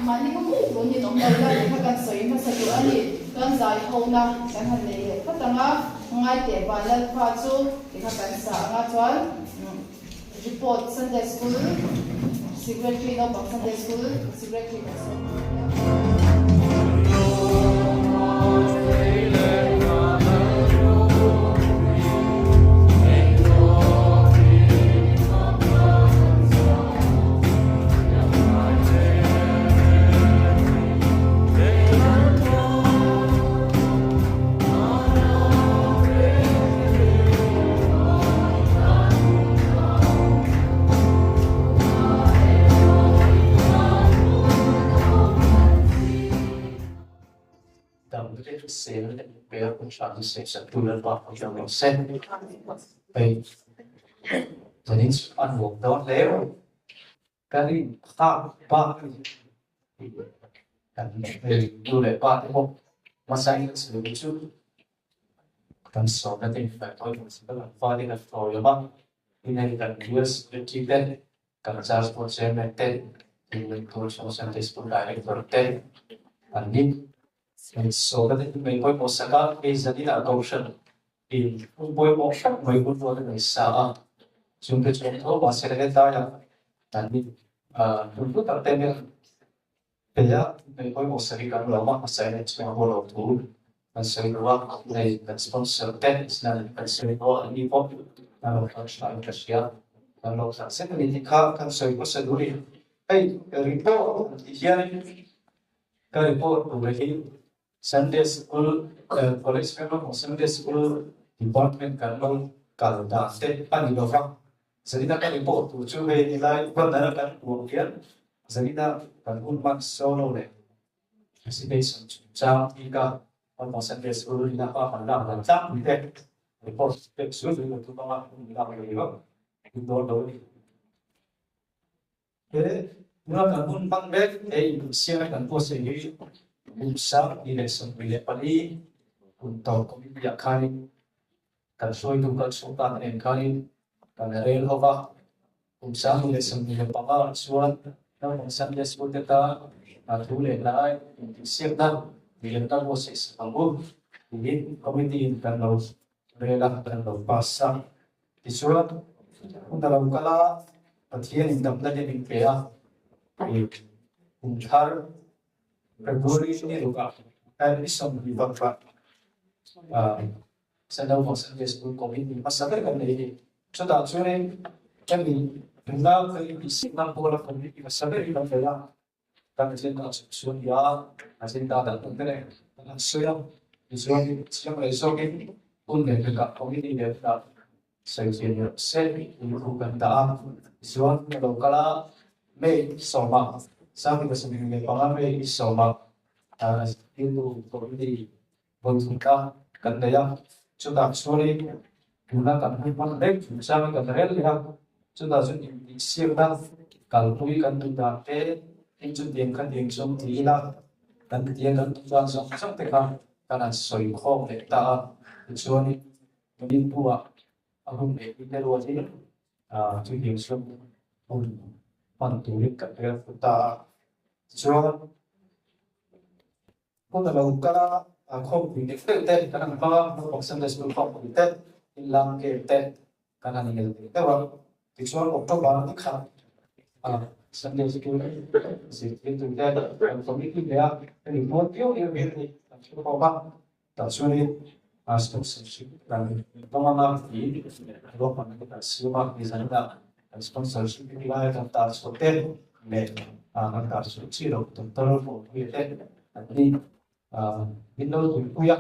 mani ko mo ni tong dal la ka kan soi ma sa tu ani kan zai ho na kan han le ka tanga ngai te ba la pha chu ki ka kan sa nga chuan report Sunday school secretary no ba Sunday school secretary Sen ber på chansen att tulla bara på jag senไปตอนนี้อันหวงดอดแล้วการที่ข้าป้าการดูแลป้าที่ผมมาใส่สื่อชุดการสอนนั่นเองแต่ตัวผมสิ่งที่เราฟ้าที่เราโตอยู่บ้างที่ในการเรียนสิ่งที่เด่นการจัดโปรเจกต์เด่นที่เราตัวชาวสังคมสกุลได้เด่นอันนี้so that may boy mo saka is a little caution in boy mo may good for the sa chung ke chung tho ba se le ta ya tan ni chung tu ta te me pe ya may boy mo sari kan lo ma sa le chung ho lo tu an se ro nei kan sponsor ten is na kan se ro ni po na lo kan sta ka sia kan lo sa se ni ka kan se ko se duri ai report here ka report to le Sunday school college member Sunday school department kan lo kalau dah set pan di bawah jadi kan report tu cuma nilai bandar kan kemudian jadi kan unmat solo le masih besok jam 3 on Sunday school ni apa pandang dan jam ni deh report besok tu bawa bilang lagi itu dulu jadi mula kan unmat baik siapa kan pos ini usap di lesson bilik pali untuk komisi kali kan soi tu kan sultan kali kan rel hova usap di lesson bilik papa suan dan Sunday school kita atule lai siap dah bilik tak proses ambu ini komiti kan lo rela kan lo pasang di surat untuk lo kala patian indam tadi di pea uncar Februari ini luka, ini sama di bawah. Saya tahu maksudnya sebelum COVID ini, masalah kan ini. Sudah sudah kami dengar isi enam pola COVID ini masalah ini adalah kami sedang susun ya, sedang datang dari siang esok ini pun mereka COVID ini adalah saya bukan dah suan kalau kala Mei sama sampai kesembilan pengambil isoma itu komedi bontuka kandaya sudah sore gunakan hukuman baik sampai kendaraan yang sudah disiapkan kalau kan sudah itu yang kan yang tidak dan dia kan sudah sampai karena soal kong kita suami ini buat aku ini luar ini jadi yang sudah pantulik kaya kita so kung nalauka ako pinipete kanang mga pagsan des grupo pinipete ilang kete kanang nil pero visual October ni ka Sunday school si itu dia ang committee dia ni motivyo ni ni ko ba ta suni aspect session dan pamama ni ro pa ni ta siwa ni sanada sponsorship nilai dan tarus hotel dan tarus ciro tentu itu ini Indo tujuh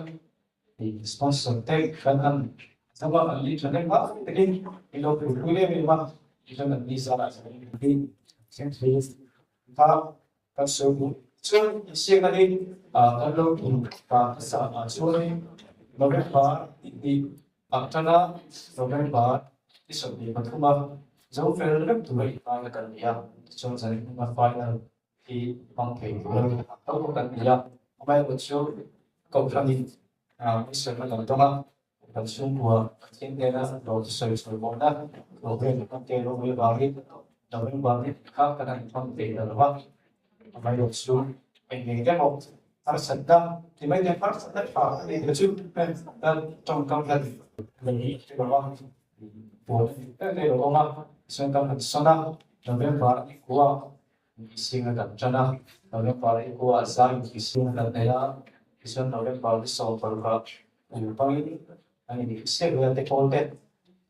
di sponsor tag kan sama ahli channel apa tadi Indo tujuh memang kita nanti salah jadi sendiri kita kasih isi tadi kalau kita sama sore November di Aktana November di Sabtu Pertama jauh film tu lagi banyak kan dia cuma saya final di Bangkok atau bukan dia apa yang muncul kau berani misalnya contohnya dan semua ketinggian atau sesuatu benda kalau kita balik dan balik kau kena dipanggil dalam may đột xuống mình cái một phát sinh tâm thì mấy cái phát sinh đất phở thì nó chút trong công thần mình nghĩ cái đó của cái này của ông xem công thần sau đó nó bên phở của sinh ra gần cho nó bên phở của sai thì sinh ra này đó thì xem nó bên phở sau phở phở thì tôi anh sẽ về cái câu kết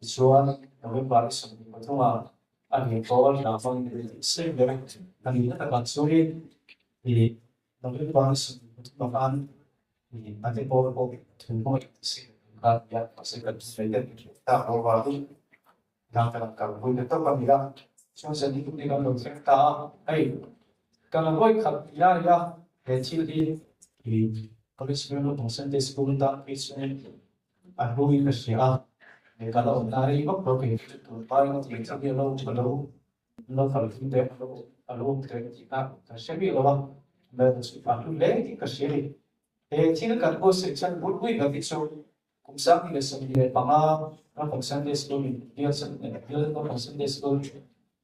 xuống nó bên phở sau thông mà anh hiểu có là phong sẽ về anh nghĩ là bạn số đi thì nó bên phở bằng anh thì anh sẽ có thường có ya sẽ cần phải đến tạo vào đang phải làm cả với cái tập làm gì đó cho nên đi cũng đi làm được sẽ tạo ấy cái làm với khắp ya để chi thì có cái sự nó cũng sẽ để sự công tác cái sự anh vui cái sự để kalau ông đi bóc rồi thì tôi nó chỉ sẽ đi lâu nó phải kinh tế lâu cái kita sẽ biết là nên sự phản ứng đấy thì cái sự thì chỉ cần có sự chân vui vui là cái số cũng sáng thì sự như bằng nó cũng sáng để sự điều nó cũng sáng để sự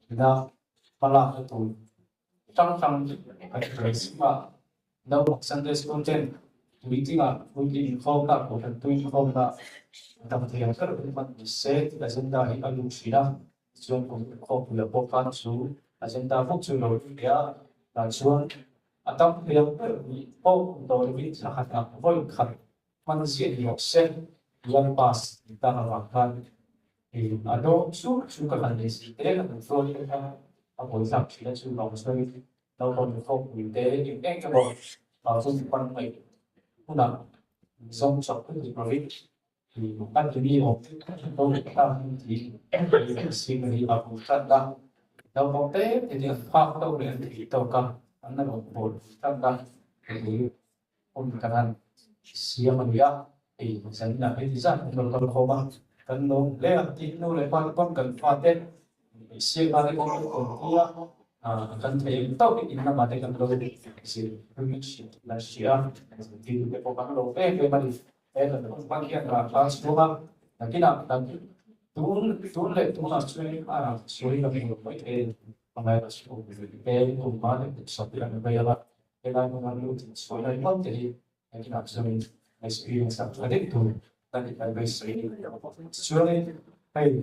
là mà làm cái tuổi trong cái sự mà đâu cũng sáng để sự trên vì chỉ là vui đi không là của thần tôi không là đồng thời các cái mặt sẽ là dân ta hiện ở lúc đó xuống cũng không là bộ phận số là dân ta phúc sự nổi kia là xuống atau yang tôi biết là hạt nào với khẩn mang diện một sen yang pas kita lakukan thì ở đó xuống cái phần gì thế là mình tôi ở buổi sáng thì nó xuống lòng sôi đâu còn không vì thế những cái bộ ở trong quan mình cũng là sống sót cái gì rồi thì ban chỉ huy một tôi ta thì suy nghĩ ở một trận đó đâu có tế thì khoa đâu để thì đâu cần nó một trận đó thì ôn kanan siya manuya thì sẽ là cái gì ra nó còn khó bằng cần nó lấy thì nó lại quan cần pha tên siya ba cái con kia cần thấy tao cái nào mà để cần đâu thì là siya thì cái bộ phận đầu về mà đây là một quan kiện là phá số ba là cái nào cần tuôn lệ tuôn là suy là mình phải thế bằng này là số cái cùng mà để sắp tới là bây giờ cái này nó luôn suy này mất thì cái nào sẽ mình experience là đấy thôi tại vì phải suy suy này hay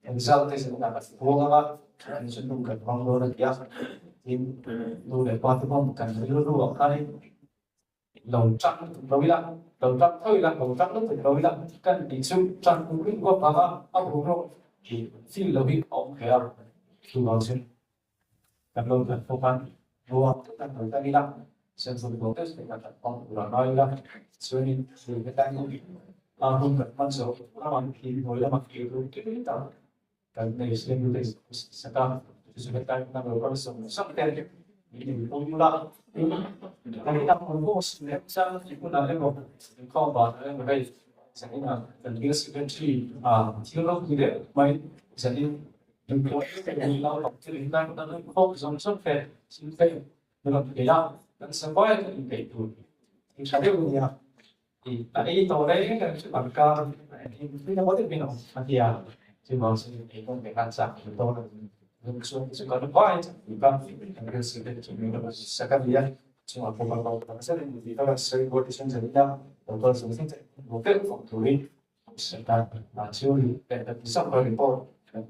result thì sẽ là vô là anh sẽ không cần mong đợi được thì tôi để qua tôi mong cần phải luôn ở đây lòng trắng đối lắm đầu trắng thôi là đầu trắng nó phải đối lắm cần bị sụp trắng cũng biết qua phá áp dụng rồi thì xin lỗi bị ổn khéo chú bảo xin cảm ơn thật không ăn mua các người ta đi lắm xem rồi có test để đặt con là nói là cho nên thì cái tay nó bị không cần mang số nó bằng thì ngồi là mặc kiểu rồi cái đó cái này xem như thế sẽ tăng thì cái tay nó rồi có sống sắc đen thì cũng là cái đó cũng có sự đẹp sang thì cũng là một không bảo là đây sẽ là cần cái sự kiên trì thiếu lâu như thế mấy sẽ đi đừng có cái lao động cho đến nay nó không giống sức khỏe sinh phê được cái đó nó sẽ có cái tuổi thì sẽ biết như nào thì tại tôi đấy cái bằng ca thì nó có thể biến động thì chứ còn sự thì không phải quan sát của tôi nhưng xuống sẽ có nó có ai thì cái sự kiện của mình nó sẽ các việc nhưng mà không bao giờ nó sẽ thì các bạn sẽ có thể xem dần nhau rồi tôi sẽ thấy một cái phòng thủ lý sẽ ta là chưa để được sắp tới tôi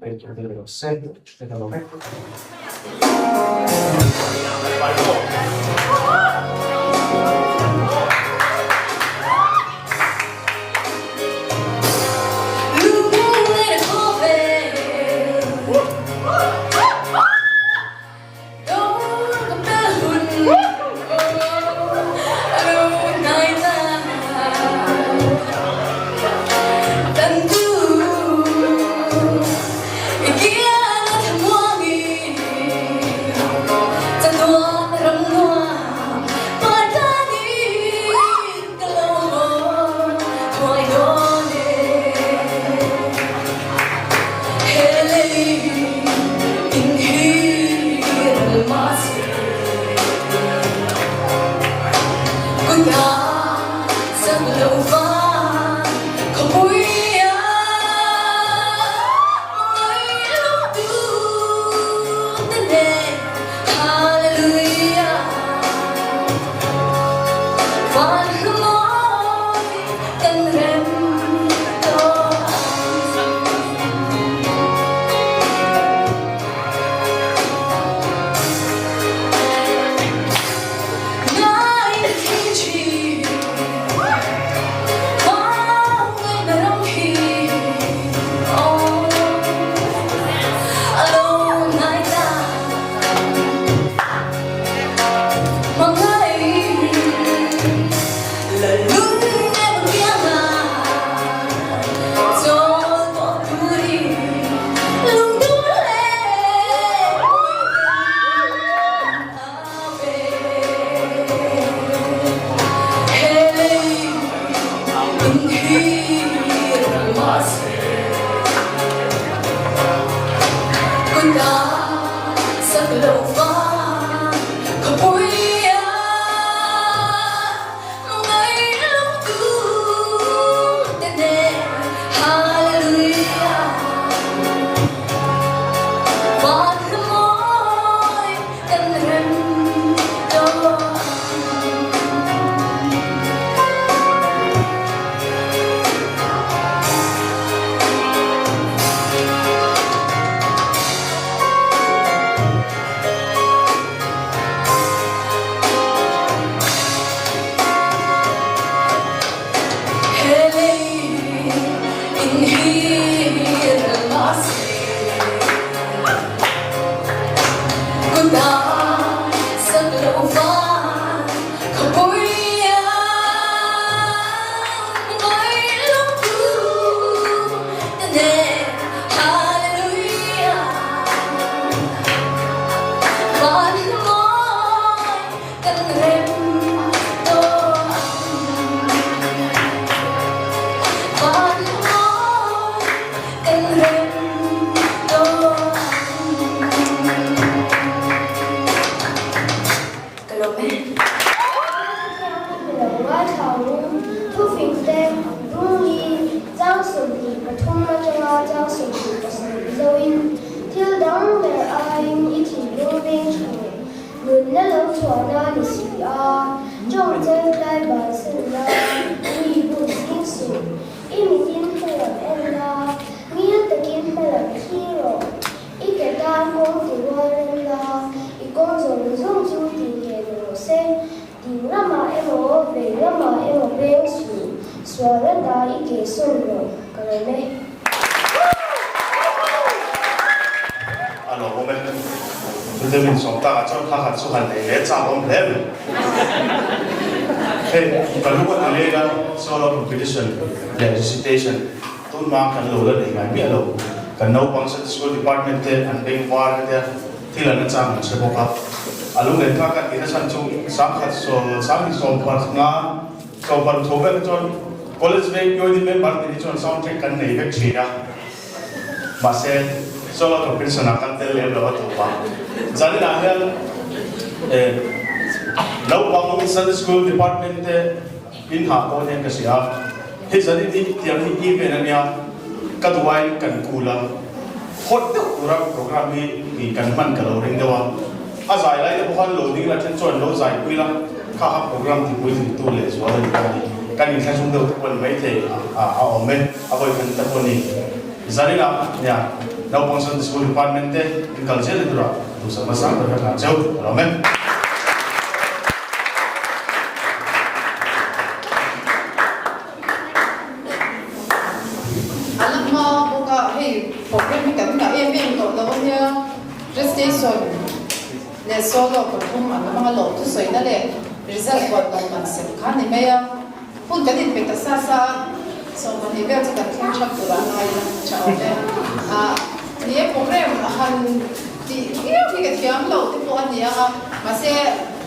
về chủ đề của sen để đầu hết Hallelujah. Legislation, tun ma kan lo la nei mai mi lo kan no pang school department te an bank war te thila na chang se boka alung len ka kan ina san chu sam khat so sam so par nga so par thobe chon college bank yo di member ni chon sound check kan nei vek chira ma se so la to person kan te le lo to ba zani na hel no pang school department te in ha ko ne ka sia he zani ni tiang ni even ania kadwai kan kula hot de ura program ni kan man ka lo ring dewa azai lai de bhan lo ding la chen chon lo zai puila kha ha program ti pui tu le so la ni kan ni thasung de kon mai the a omen a boy kan ta ko ni zani la ya no pangsan school department te kal je le dura tu sama sang da ka chau amen program kan nga em to lo nia registration le solo ko thum an mga lo tu soi na le result ko to man se khan ni me ya pun kan in pekta sa so man ni be ta kan chak tu ra nai la chao le ni program han ti yo ni ke tiam lo ti po an ya ma se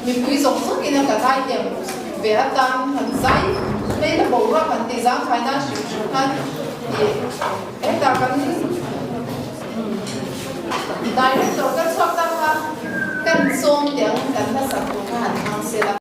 mi pui zong zong ina ka thai tiam ve atan han sai me la bo ra kan ti za financial kan eta kan director kan sok ta kan som tiếng kan ta sa ko kan ang sila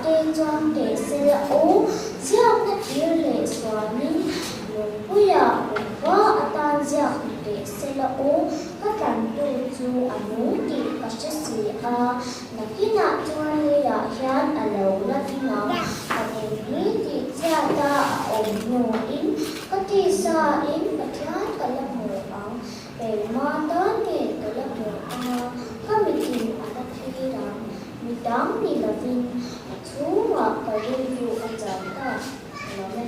tê chọn để xe là ô giặc nó yêu lệ xóa nín lùng bùi à võ tan giặc để xe là ô các cảnh tu chu anu thì các chất sĩ à là khi nào chọn lệ à hiền à lâu là khi nào à em nghĩ thì cha ta ôm nhung in các thì xa in các thiát các là mồ áo về mà đón nghề các là mồ áo các mình tìm ở đất thi rằng mình đóng thì là vinh chú mà cái review anh chọn ta nói này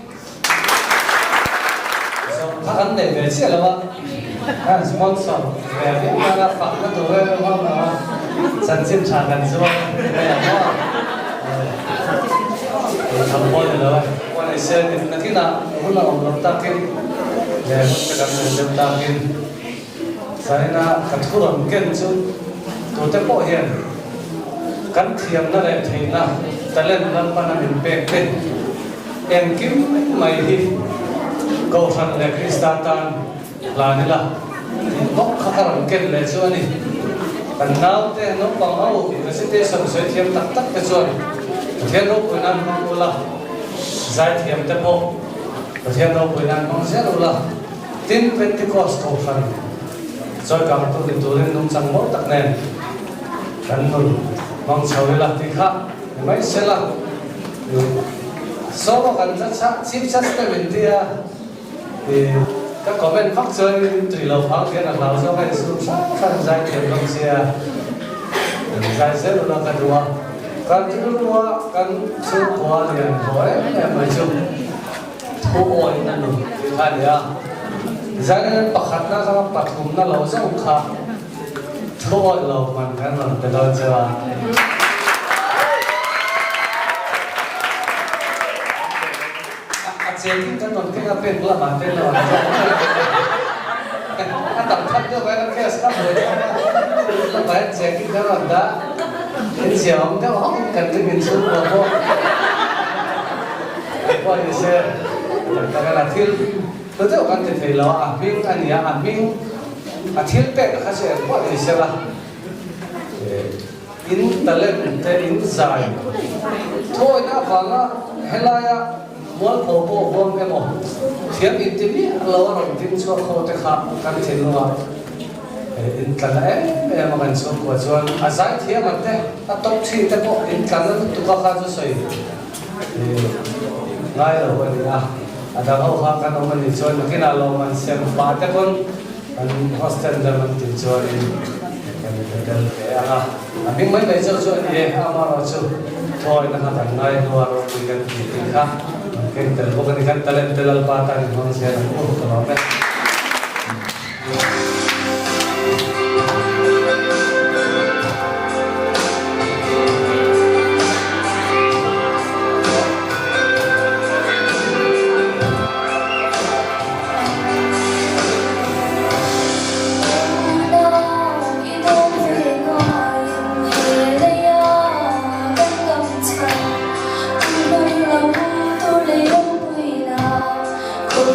các anh để về xe là bao anh sponsor về những cái phẳng cái đồ về không là sản sinh sản gần rồi đây là nó thầm môi rồi đó quan này xe thì là thế nào cũng là ông làm ta kinh để một cái làm làm ta kinh sai na cắt thu làm kinh chứ tôi thấy bộ hiện cắt thiềm nó lại thành na ta lên làm pan mình bẹt lên em kiếm mày đi câu phần là Kristatan là như là bóc khá là kinh lệ cho anh cần nào thế nó bằng áo cái sự thế sản xuất thiềm tắc tắc cái chuyện thiềm nó của nam cũng là giải thiềm thế bộ thiềm nó của nam cũng sẽ là tin Pentecost câu phần rồi càng tôi lên nông sản mốt tắc nền cần mừng mong chờ là thì khác mấy sẽ là số mà cần rất sắc chip chất cái mình thì các comment phát chơi tùy lầu pháo kia là lao cho cái sự phát giải thiềm lòng xe giải sẽ là cái đùa cần chữ đùa cần chữ qua liền hỏi em mới chụp thu ôi nó đúng cái gì à giải nên bạc hạt nó sao bạc thùng nó lâu rất khá thu ôi lâu mình cái là để đâu chưa Jadi kan mungkin apa yang belum ada lah. Atau kan tu baik kan sekarang boleh apa? Baik jadi kan ada. Ini siapa? Kan orang kan tu minum apa? Apa ni saya? Kalau akhir, tu tu kan tu thấy lo aming anh ya aming akhir pek kasih apa ni saya lah. In talent in zai. Thôi na vanga helaya. Muốn phổ bộ vốn cái mỏ thiếm in tí bí lâu rồi tin cho khâu tới khắp các cái thiên loa in cần em mà mình xuống của chuan à giải thiếm mà thế ta tốc chi thế bộ in cần nó tụ các cái cho sấy ngay rồi vậy à đang hậu khang cái ông mình chuan khi nào lâu mình xem ba thế con anh hostel ra mình tìm chuan cái mình mấy bây giờ chuan gì à mà rồi chu thôi nó hàng ngày hoa rồi mình cần tìm khác Kita bukan ikan talent patan manusia yang kalau apa?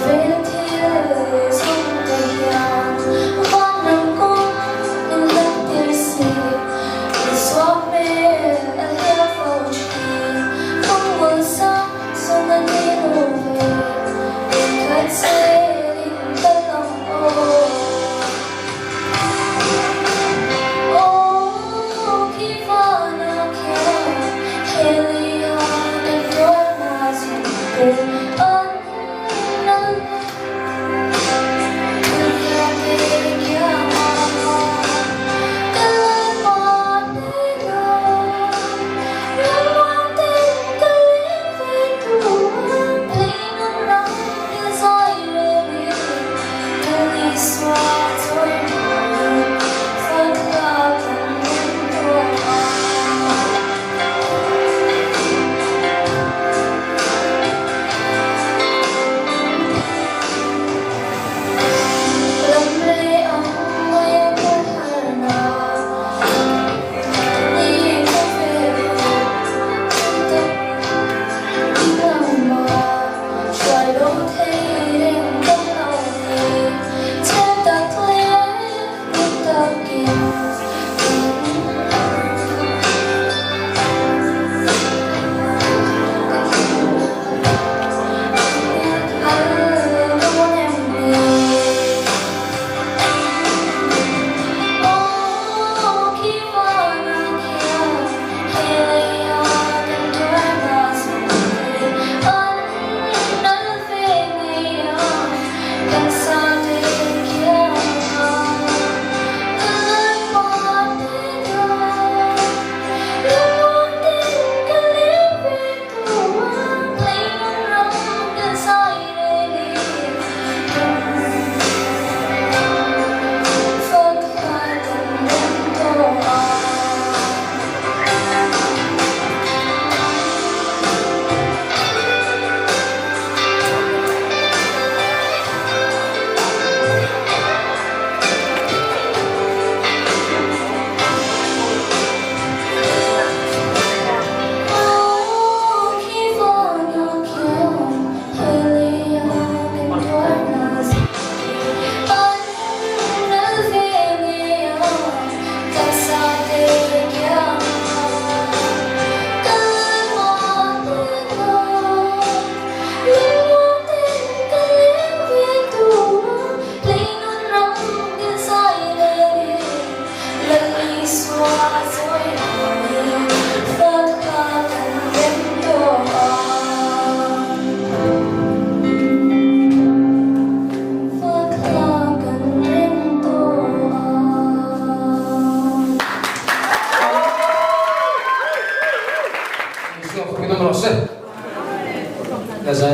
Về thiên sông Tây An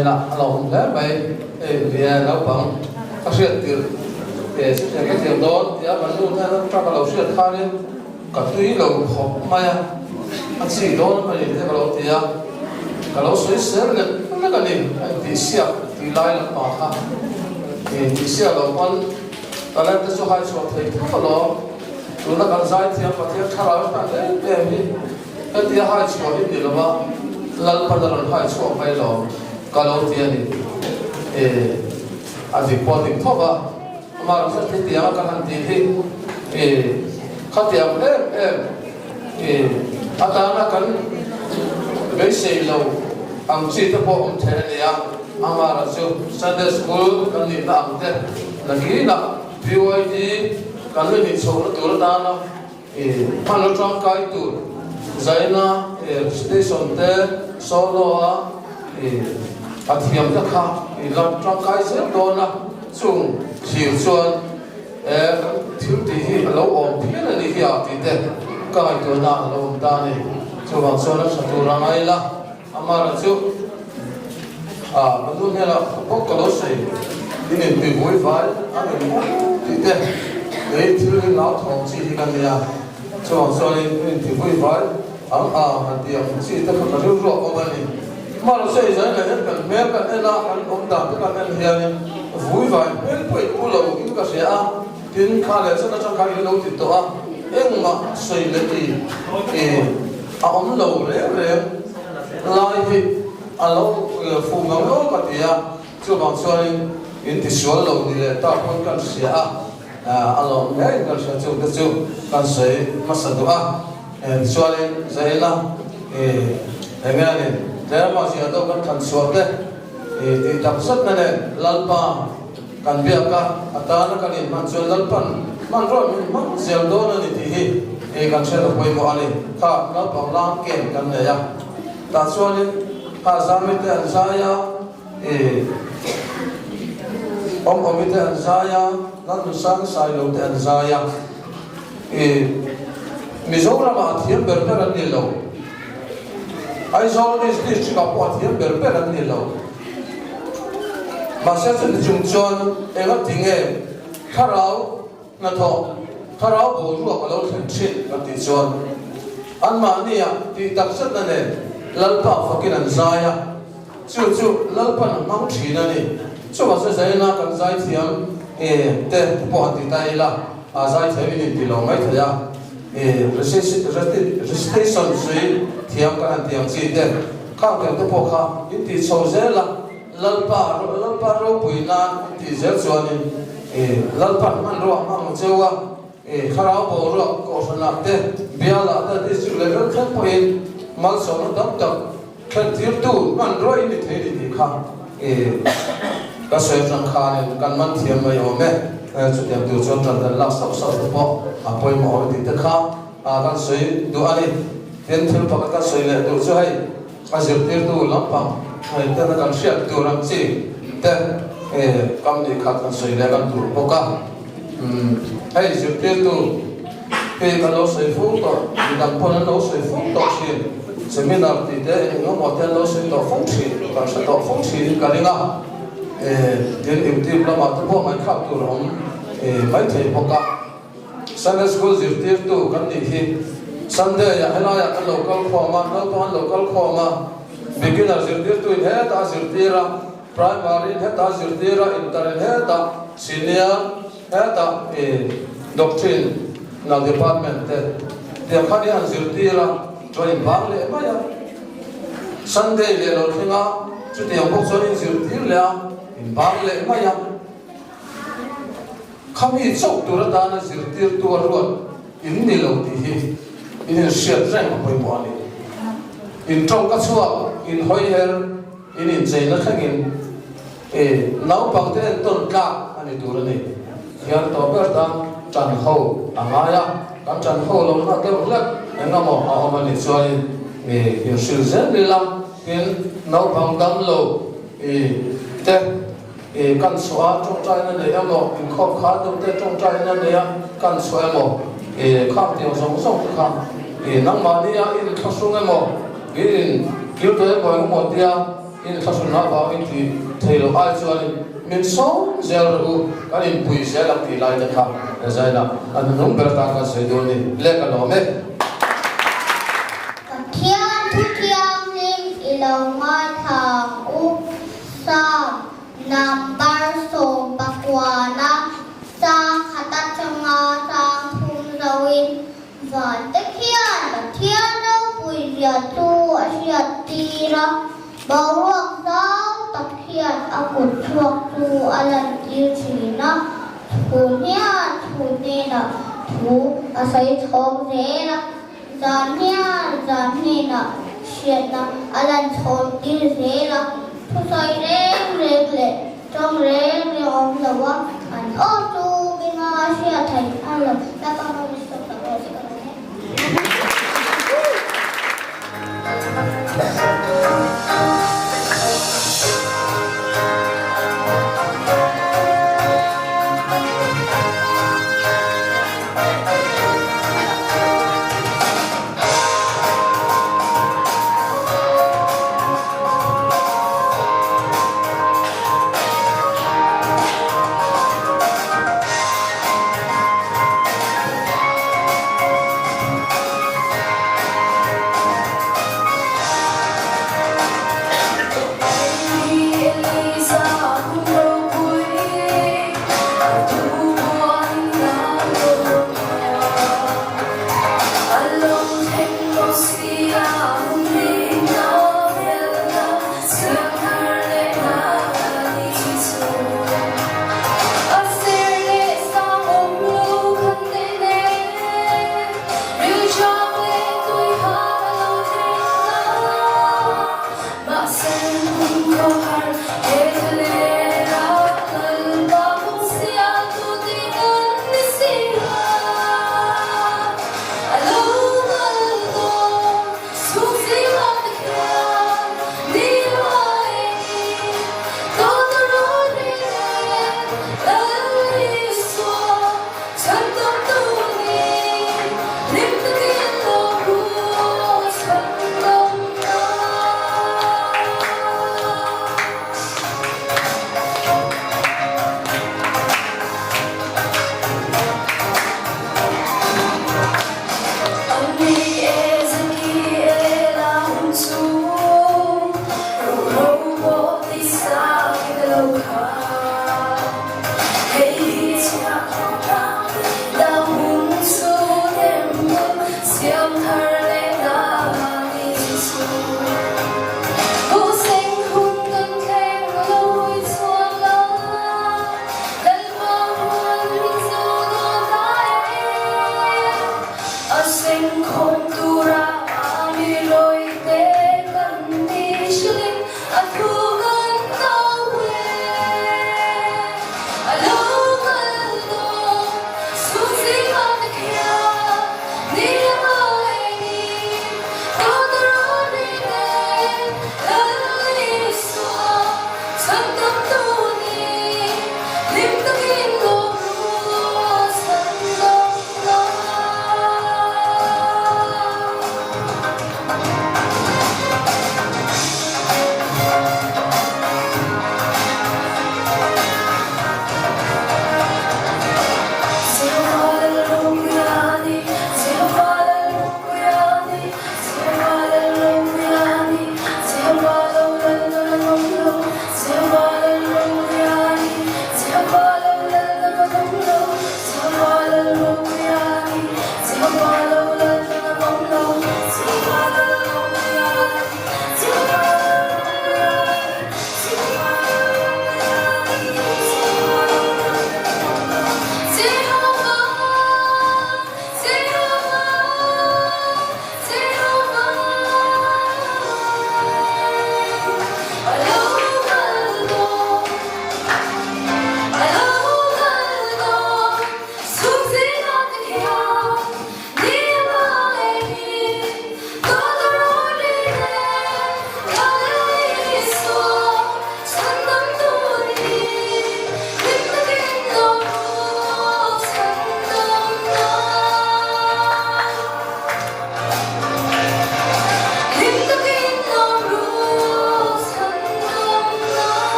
sai na lo le mai dia lo bang a riat tir cái tiền đó thì bạn luôn thấy nó cho cái lẩu sườn khan lên cả túi lẩu hộp mai ăn xì đó mà nhìn thấy cái lẩu thì cái lẩu sấy sấy lên nó cái gì thì xia thì lai là bảo ha thì xia lẩu con ta lên tới số 2 số thấy cái lẩu chúng ta cần giải thì có thể khai ra cái đấy cái thứ 2 số thì là mà lần phần lần 2 số phải lẩu cái lẩu thì anh thì quan điểm thôi mà mà rất thích tiếng các anh thì khác tiếng anh ta là cần mấy xây lâu anh chỉ tập ông thế này à mà là số Sunday school cần đi làm thế là cái là VOD cần phải đi số nó tuổi ta nó pan nó trong cái tuổi giải na station thế solo à anh thiam rất khác làm trong cái rất đó là chung chiều xuân thiếu thì lâu ổn phía là đi hiểu thì thế cái tuổi nào lâu ta này cho bằng xuân nó sẽ tu ra ngay là mà là chú lúc này là có cái lối xây đi nên bị vui phải anh mình thì thế đấy thiếu cái lão thòng gì thì cái này cho bằng xuân này thì vui phải anh tiệm chỉ tất cả các rượu ông này mà nó xây dựng là hết cần mấy cái là anh ông ta tất cả anh hiền vui vậy bên quậy u lâu những cái gì tin khai là rất là trong khai lâu thì to em mà xây lên thì ông lâu đấy lại thì lâu phụ ngắm lâu cái gì cho bằng xoay in thì số lâu thì là ta không cần gì lâu đấy cần sẽ chụp được chụp cần xây mà sản đó xoay dễ là em nghe này thế mà chỉ đâu cần cần số đấy thì đặc sắc này lalpa kan biaka atana kan in man chon lalpan man ro man zel do na ni hi kan se lo poi mo ani kha na pang la ken kan ne ya ta chuan ha zamite an zaya omite an zaya nan nu sang sai lo te an zaya Mizoram a thiam berber an ni lo Aizol is district of what thiam berber an ni lo mà sẽ dẫn chúng chọn em bắt tiếng em khá ráo là thọ khá ráo bổ ruột ở lâu thành chuyện và tỷ chọn anh mà nè thì đặc sắc là này lal pa phát cái này dài à chú lal pa nó mang chỉ là này chú bảo sẽ dạy na cần dạy thiam để bỏ thì tay là dạy thiam thì lâu mấy thời gian restation suy thiam cái này thiam gì để các cái tôi bỏ khá những thì sâu dễ là lalpa ro puina ti zel chuani lalpa man ro mang chewa kharao bo ro ko sana te biala ta district level khan point mal so no dam tak khan tir tu man ro ini the di kha ka so jang kha ne kan man thiam mai o me chu tiam tu chon tan la sa sa po a poi mo di te kha kan soi du ani ten thil pa ka soi le tu chu hai a zir tir tu lampang hay tên là cần siết tiêu làm gì tên công ty khác cần xây lại cần tủ bốc cả hay siết tiêu tu khi cần lâu xây phú to thì làm phần lâu xây phú to xin sẽ mình làm thì thế nó một tên lâu xây to phú xin cần sẽ to phú xin cái này ngã tiền ưu tiên là mà tôi bỏ mấy khác tu làm mấy thầy bốc cả Sunday school siết tiêu tu cần gì thì Sunday hay là cái local format beginner zirtir tu in heta zirtira primary heta zirtira intern heta senior heta doctrine na department te khani an zirtira join bang le maya Sunday le lo thinga chu te bok join zirtir le in bang le maya khami chok tu ra ta na zirtir tu ro in ni lo ti hi in shiat rang poi mo ani in trong các chùa in hoi her in chạy nó khác in nấu bằng thế tôn cả anh ấy tu rồi hiện tại bây giờ trần hậu ai á các trần hậu lâu nó tới một lớp anh em họ mà đi chơi hiểu sự rất đi làm in nấu bằng đám lẩu thế căn xóa trong trái nó này em một in không khá trong thế trong trái nó này căn xóa em một khác điều sống khác nắng mà đi in khắc xuống em một cái kiểu tới gọi một dia in fasun na ba in ti thelo ai chuan min so zel ru kan in pui zel ak ti lai ta kha zaina an nung ber ta ka se do ni le ka lo me Thian thu thiam lim ilong mai thang u sam nam bar som pakwana sa khata changa sang thum zawin và tất thiên đâu bùi diệt tu ở diệt tì ra bảo ruộng giáo tập hiện ở cột chuộc tu ở lần yêu chỉ nó thủ nha thủ nè nè thủ ở xây thôn thế nè giàn nè nè chuyện nè ở lần thôn yêu thế nè thu xây rèn lệ trong rèn ông là quá anh ô tu bên ngoài sẽ thành ăn lộc ta con không biết tập rồi sẽ có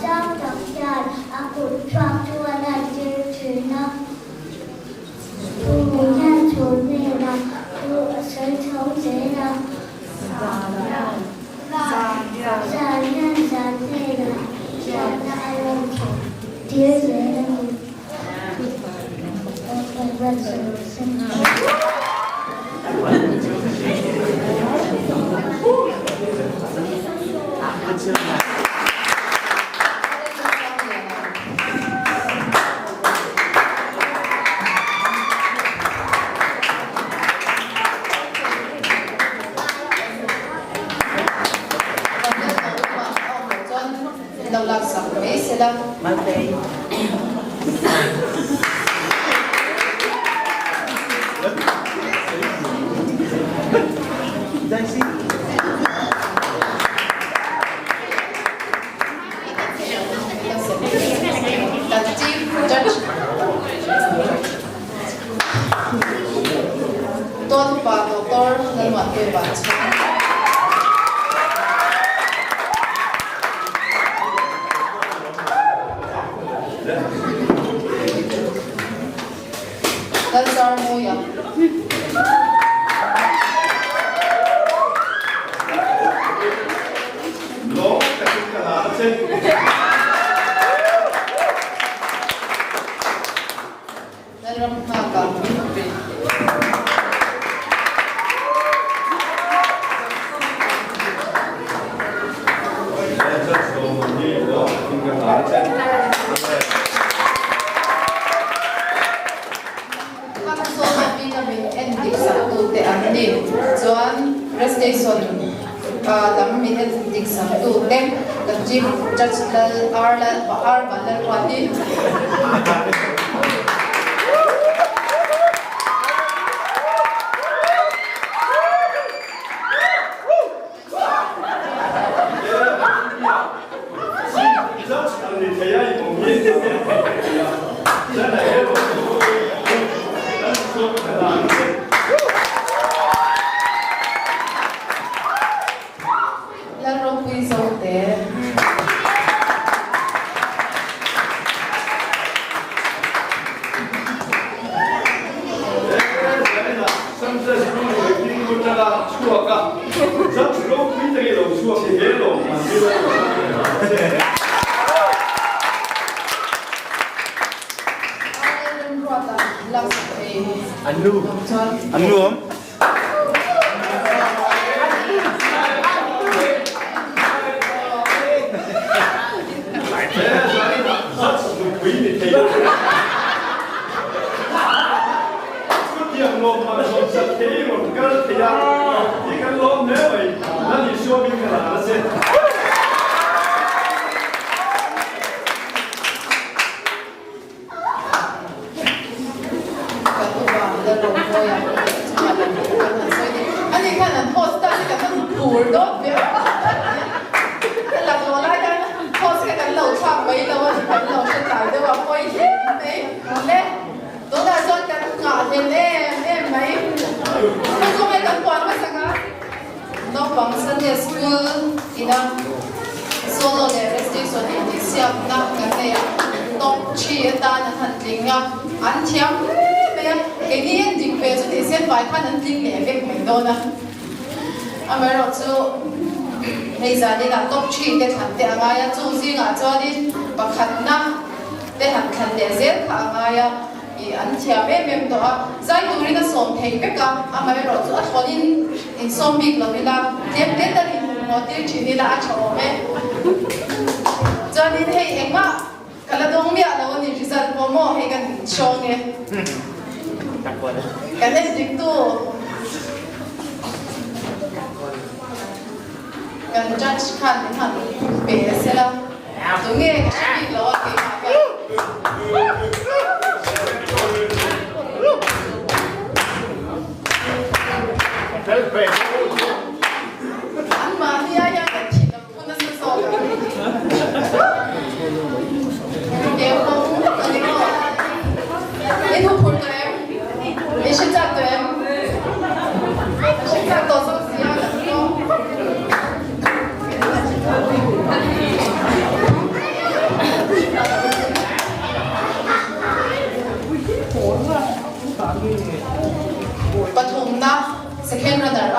sang tập tràn a cụt choạc chua là chơi chơi na tu nhân chốn nè na tu ở sân thấu dễ na già nhân già nè na già na ai làm tiếng dễ na đầu là sắm mấy sẽ là Tuan Pak Doktor dan Wakil Baca. Dan Sarmoya. Lo, kasi kalahati. Dan Ramhaka. Chuan rest station lam mi het dik sam tu tem the chief judge lal ar balar wati Anu om.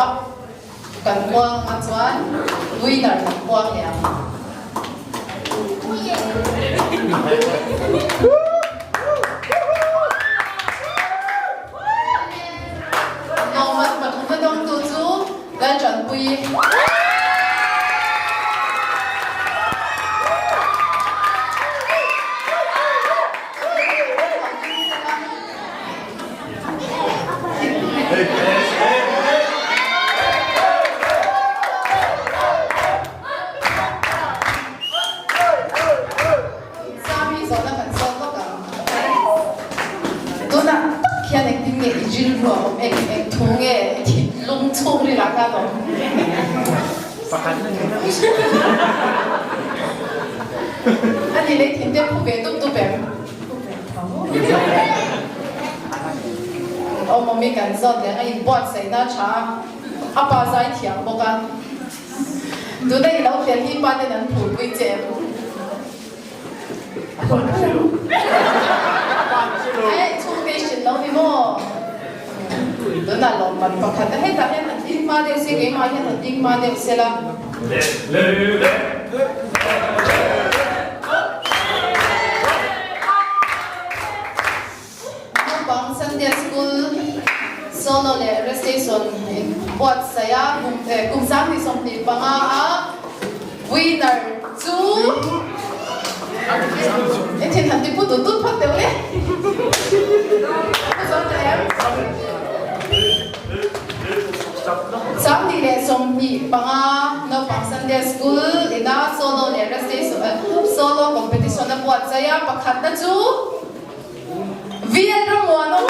up กันพวงมาชวนวินเนอร์กันพวงเนี่ยเรามาทุ่มต้องดูจูและจนปุย통에 롱총이 나가도 아니 내 텐데 포개 뚝뚝뱀 어머니 간서 내가 이 버스에나 차 아빠 자이 티앙 뭐가 눈에 이라고 벨리 빠는 불고 있지 에 총대신 너니 뭐 Doon na lang magpakata. Dahil nating madew siya, kayo mga nating madew sila. Ano bang Sunday School solo le recitation buat saya kung saan isang pa nga winner 2 eh tinanti po tutut pa tayo ulit. Samdi le somni panga no pang Sunday School ina solo le recitation solo competition na buat saya pakhat na chu Vietnam wano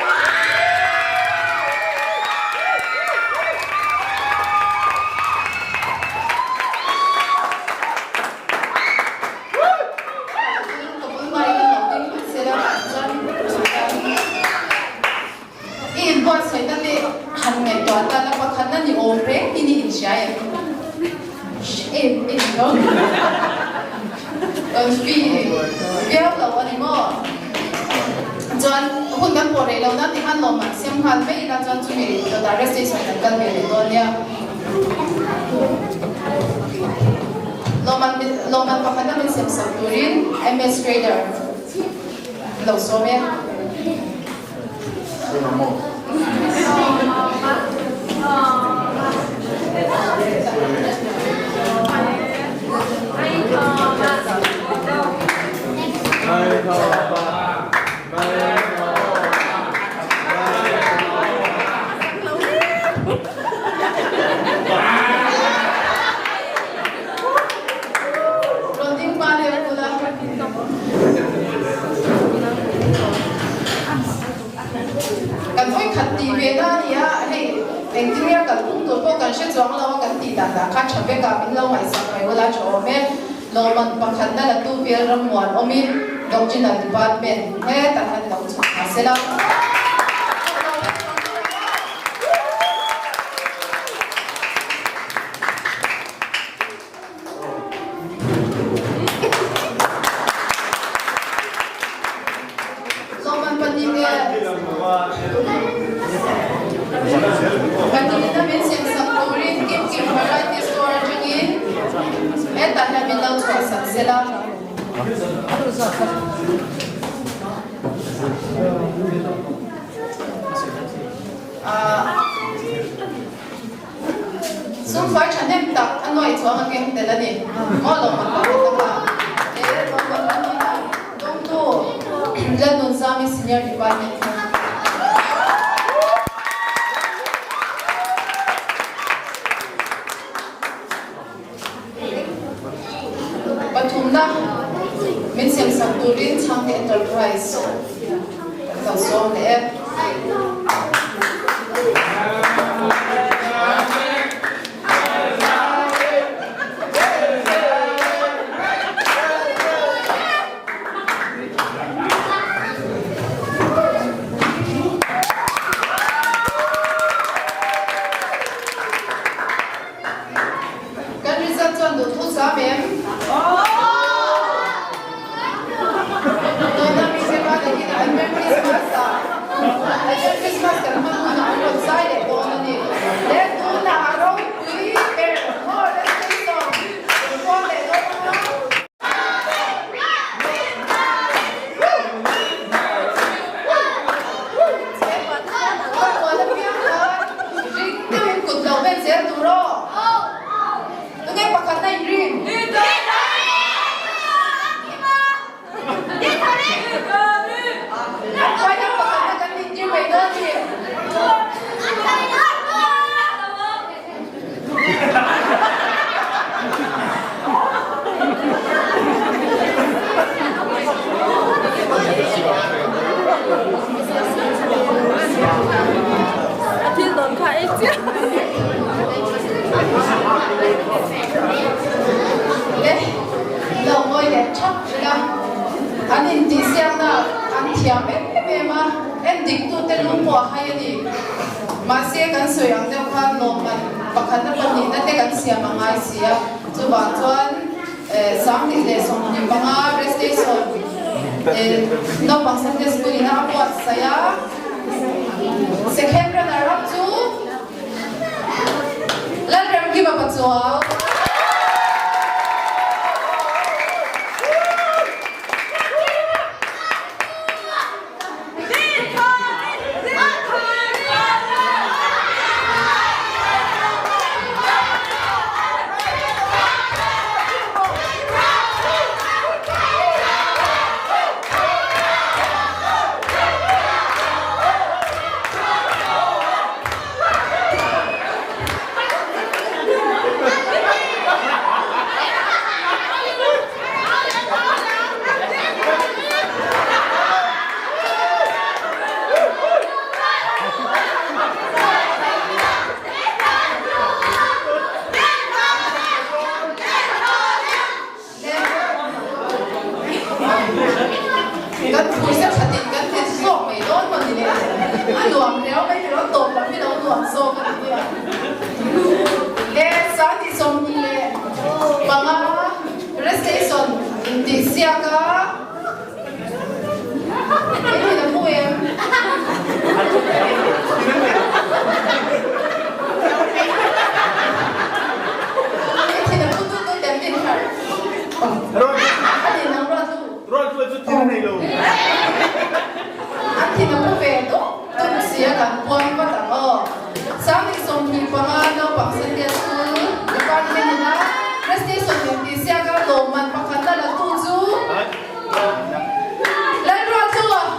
buat saya tadi hanya itu adalah makanan yang orang ini Indonesia dong biar lawan ini mo John hundan pore lawan nanti kan lama siang hal me ina John cumi itu dari sesi kan beli doanya loman makanan yang siap saburin MS Trader lo somnya kan oi khati beda ya hey engtiria kan tu po kan she chuang lawa kan ti da da kha chabe ka min lo mai sa mai wala cho me lo man pakhat na la tu pi ram wan omi doctrinal department he ta han lo chu asela Kanina min siyang sakurin, kim variety store jangin. Eta namin daw sa sila. So far, chanem tak ano ito ang aking tela ni. Molo magpapita ka. Magpapita ka. Tungto. Diyan nun sa aming senior department. Patumna min siyang sakturin Chang Enterprise Kausong le kan result chuan du thu sa mem Dona mi se va de aquí, a memories basta. อันนี้ที่เสียงนะอันเทียมมาดิกตัวเต็มลูกหัวให้ดิมาเสียกันสวยอันเดียวกันลงมันประคันนั้นมันนี่นั่นแต่กันเสียมังไงเสียจุบจวนสามดิเลสองดิบังอาเรสเตชันน้องบังสันเดสกุลินาปวดเสียเซคันด์รันรับจูแล้วเริ่มกี่บาทจูเอา ก็คุยสักชติกันที่โซ่ไม่โดนมันนี่อ่ะหลวงแล้วไม่ถึงเราตบแล้วพี่เราหลวงโซ่กันเนี่ยสาธิตสมบูรณ์บางอ่ะเรสเตชันดิเซียก้าไม่ถึงจะพูดเองไม่ถึงจะพูดตัวเต็มที่ค่ะอันนี้น้องเราดูRol tu tira lo. Anti na po vedo, tu siya kan buwan pa tango. Sa amin sumpi pa nga no, pang sa school, department na, prestation hindi siya ka loman pa kanta na tuzu. Lalo ato ah.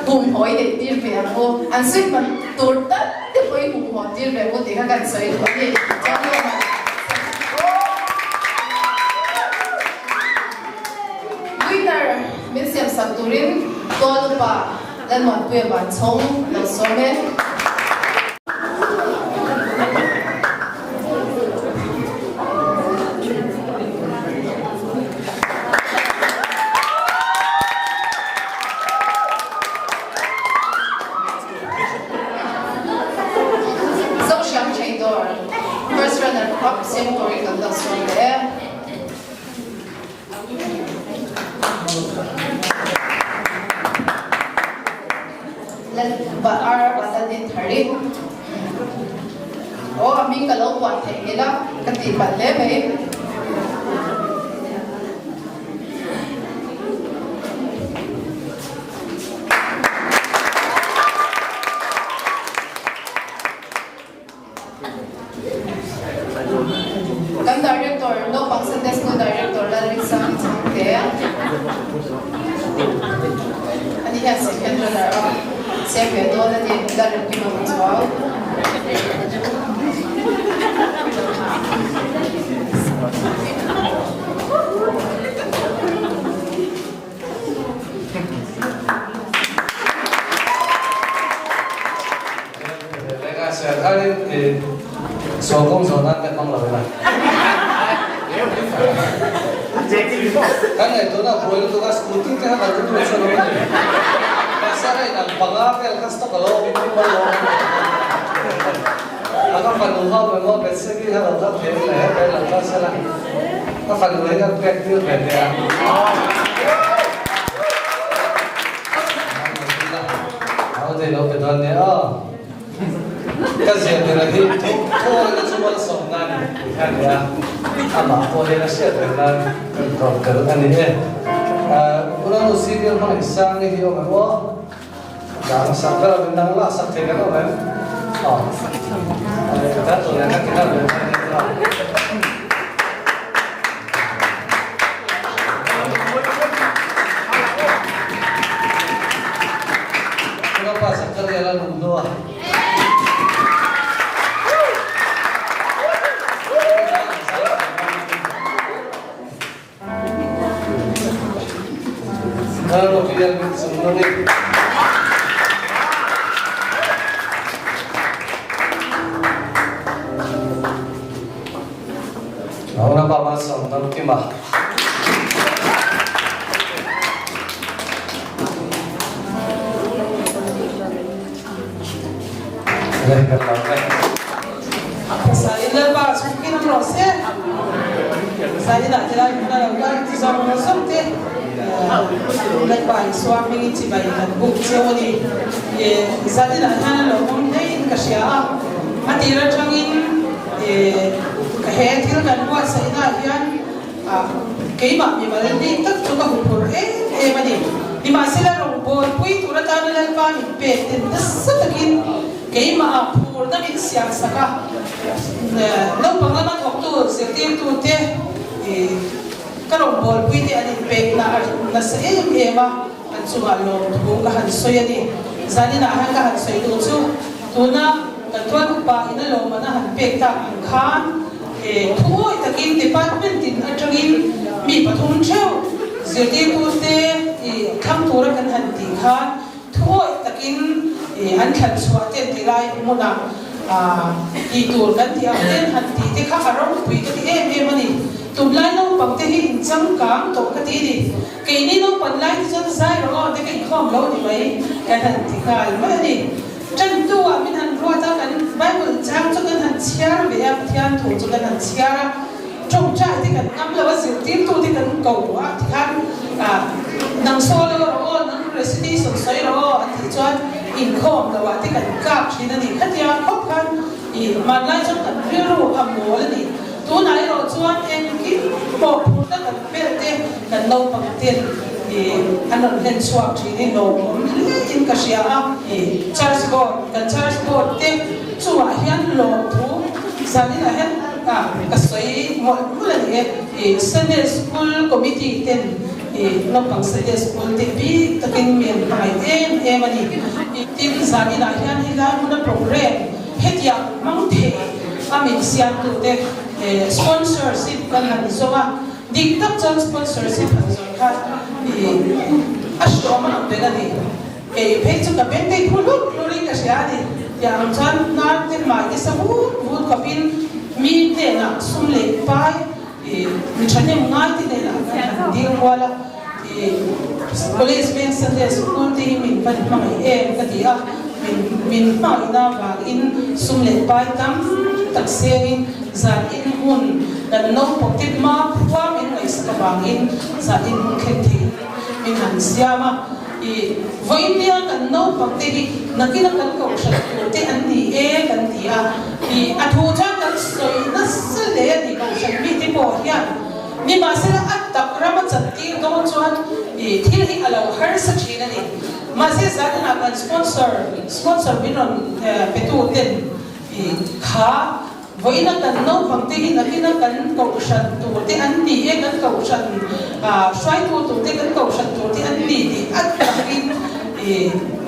Hùng hỏi để đi về cô anh xích mà tụt tất tiếp với hùng hỏi đi về cô thì các bạn xây có gì cho nên mà winner mình xem sắp turin tôi lúc bà lên một bữa bạn sống là số mấy first runner up same Tori Ganda song there. Let bar bata din thari. Oh, aming kalau buat nila katipan lebe. Kan director, no pang sa desk ko director, laring sa Changte. Ano yan, second runner up. Siyempre, doon natin dalang pinamatuaw. So kung so natin pang lawala. Kan ito na buhay ito ka scooting ka na ito sa lawala. Masaray ng pangapel kasto kalo malo. Ang panuha mo mo besegi ha lang pero lang ka sala. các phần lấy các việc đưa về nhàเอาใจเราเป็นตอนนี้ก็เสียแต่ละที่โอ้ยก็ช่วยส่งงานแค่นี้อามาโอ้ยก็เสียแต่ละก็เกิดอันนี้เราซีเรียลมาอีกสักนิดเดียวกันว่าดังสักก็เป็นดังละสักเท่ากันก็เป็นแต่ตัวนี้ก็คิดว่าเป็นpasang karya mundo kalau kalian semuanya orang apa masang nanti mah Saya lepas mungkin proses, saya nak jalan melakukan sesuatu sesuatu. Lepas suami cibai dan bukti ini, saya nak hanya lakukan ini kerja. Mati rajangin, kehadiran dan buat saya nak yang keimah memang ini tak juga hukum. Mana? Di masa lalu buat pui turut anda lepas petin, sebagian keimah pur na min siang saka lo pangama thoktu sektim tu te karong bol pui te ani pek na sa ema an chunga lo thu ka han soya ni zani na han ka han soi tu chu tuna kan tuan pa ina lo mana han pek ta an khan thu takin department tin atangin mi pathum cheu sektim tu te kham thura kan han ti khan thu takin an khan suaten tilai muna itur kan ti aten han ti te kha arong pui ka ti mani tumlai no pangte hi inchang kang to ka ti ni ke ni no panlai ti chan sai ro te ke khom lo ni mai ka han ti kal ma ni chan tu a min han ro ta kan bible chang chu kan han chiar ve am thian thu chu kan han chiar trong trai thì cần ngắm là gì tiếng tu thì cần cầu á thì han nang so lo ro nang recipe so sai ro thì cho income là thì cần cáp thì nó đi khát ya khóc kan mà lại cho cần riêng ro ham mua là đi tu này ro cho em cái bộ ta cần biết thế cần lâu bằng tiền anh nói lên suy thì đi lâu in cái gì charge board thế chua hiền lâu thu giờ này là hết cái soi mọi lần này Sunday school committee tên nó bằng Sunday school thì bị tất cả miền Bắc em anh team giờ này là hiện nay một program hết ya mang thế mình xem tụi thế sponsorship kan han zoa diktat chang sponsorship han zo kha ashto man bega ni phe chu ka ben dei khulu lori ka sia ni ya am chan na te ma ke sa bu ka pin mi te na sum le pai mi chane ngai ti ne la ding wala police men Sunday school ti min pan ma ka ti a min ma ina ba in sum le pai tam tak sein za in hun dan no potit ma kwa min ngai sa bang in za in hun khethi min han siama voinia kan no pakte hi nakina kan ko sha te an ni kan ti a athu cha kan soi na se le ni ko sha mi ti po hian ni ma se la at tak rama chatti do chuan thil hi alo har sa thina ni ma se za na kan sponsor binon petu ten kha voina kan no pangte hi nakina kan ko shan tu te an ni kan ko shan swai tu te kan ko shan tu te an ni at takin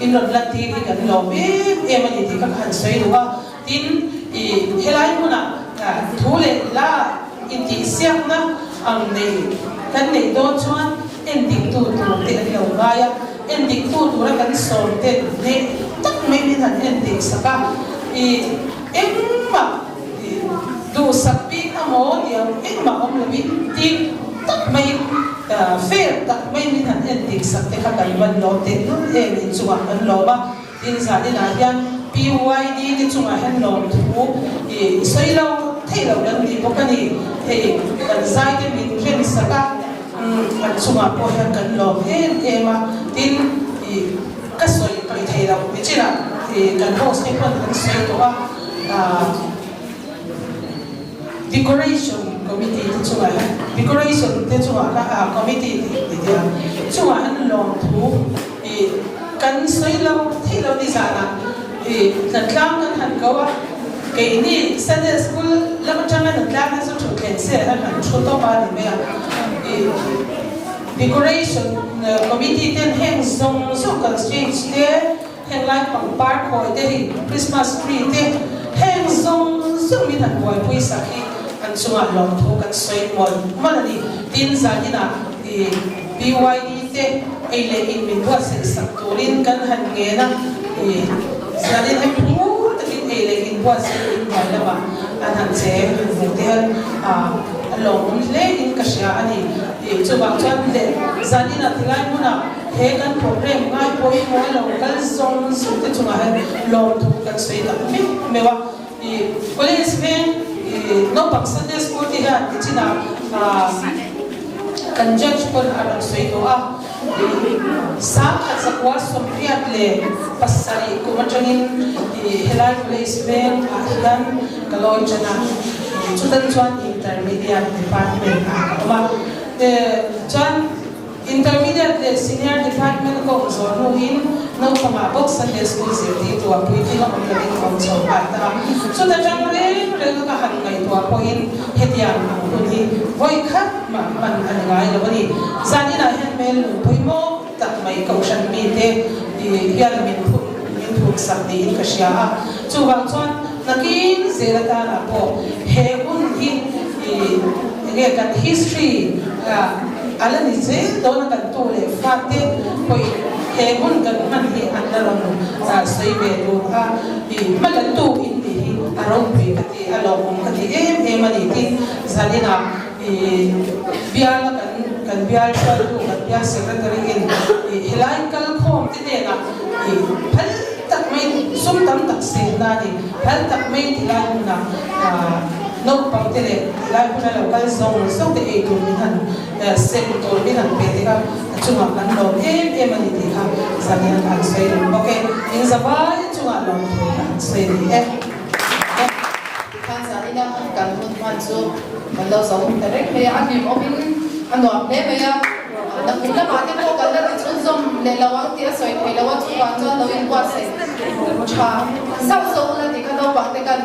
inon lati ni kan lo mani ti ka han sai ruwa tin helai muna thule la inti siak na ang nei kan nei do chuan ending tu te an lo gaya ending tu ra kan som te ne tak mai min han ending saka emma du sapi amo yang emma om lebih tin tak mai fair tak mai min han ending sak te ka kan ban lo te no min chuwa an lo ba tin sa ni na yan PYD ni chunga han lo thu soi lo thei lo dan ni bokani kan zai te min saka kan sunga po yan kan lo ema tin kasoy kay thayda ni chira kan host ni kon kan soy to decoration committee ti chunga decoration ti chunga ka committee ti dia chunga han lo thu kan soy lo thaylo ni sana natlang kan han kawa kay ni Sunday school lam changa natlang na so thuklen se han chuto ba ni me decoration committee ten heng song so kan stage te heng lai pang park ko te Christmas tree te heng song so mi han boy pui sa ki an sunga long thu kan soi mon manani tin za ni na BYD te ele in min wa se sak turin kan han nge na zalin ai pu te ele in wa se in ma lama an han che mu te long le in ka sha ani chuba chan le zani na tilai muna he kan program ngai poi mo local zone su te chunga he long thu kan sei ta mewa college ven no pak Sunday school ti ha ti china kan judge kon aron sei to sa at sa kwa sompriat le pasari kumatangin helai place ven ahian kaloi chana chutan chuan intermediate department ama chuan intermediate le senior department ko so no in no kama box Sunday school safety to apoi ti la on the from so ata so the jangle re ka han ngai to apoi hetian ko ni voi khat man an ngai lo ni zani na hen mel poi mo tak mai kausan mi te hian min thu sak ni ka sia chu wang chuan nakin zerata na po he un hi nge kan history ala ni se don kan to le fate koi he un kan man hi andaram sai be do ka malan tu in ni arong pe kati along kati em ani ti zalina biala kan bial chal tu kan bial secretary in hilai kal khom ti ne na phal tak mai sum tam tak se na ni phal tak mai ti la na no pang tele lai kuna local zone so te e tu ni han sector ni han pe te ka chunga kan lo em ani ti ha zanian an sei okay in zabai chunga lo kan sei ni kan zalina kan hun man chu man lo so direct me an ni opin anwa le me ya na kula ma te ko kan la chu zom le lawang ti soi thai lawa chu kan cho lo in kwa sai cha sau so la ti ka do ba te kan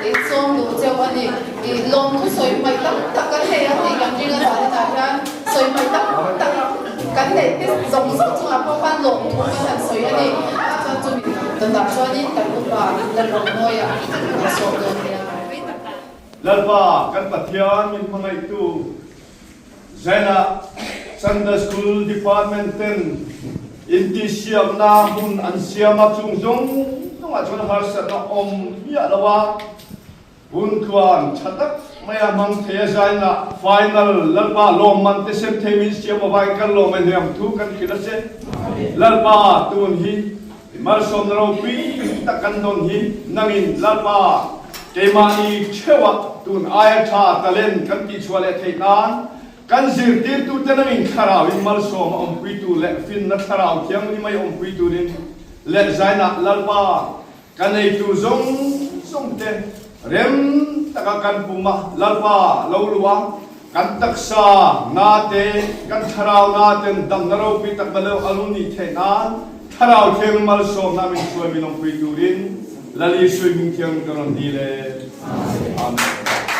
e som lu che wa ni lom thu soi mai tak tak kan he ya ti kan ri la sa ta kan soi mai tak tak kan le ti zom so chu a po kan lom thu kan soi ani cha chu tan da cho ni kan ku ba la lom no ya so do ya lalpa kan pathian min pangai tu zaina Sunday school department ten inti siam na hun an siama chung jong nonga chon har sa na om ya lawa hun kwan chatak maya mang the zaina final lalpa lom man te sem the min siam vai kan lom en yam thu kan khila se lalpa tun hi mar som ro pi takan don hi nangin lalpa tema i chewa tun aya tha talen kan ti chwale theinan kan zir tir tu tenangin kharau in mal som om pui tu le fin na kharau kyang ni mai om pui tu rin le zaina lalpa kan ei tu zong zong te rem taka kan puma lalpa loluwa kan taksa na te kan kharau na ten dam na ro pi tak balo aluni theinan kharau kyang mal som na min chwa min om pui tu rin lali swimming kyang karon dile amen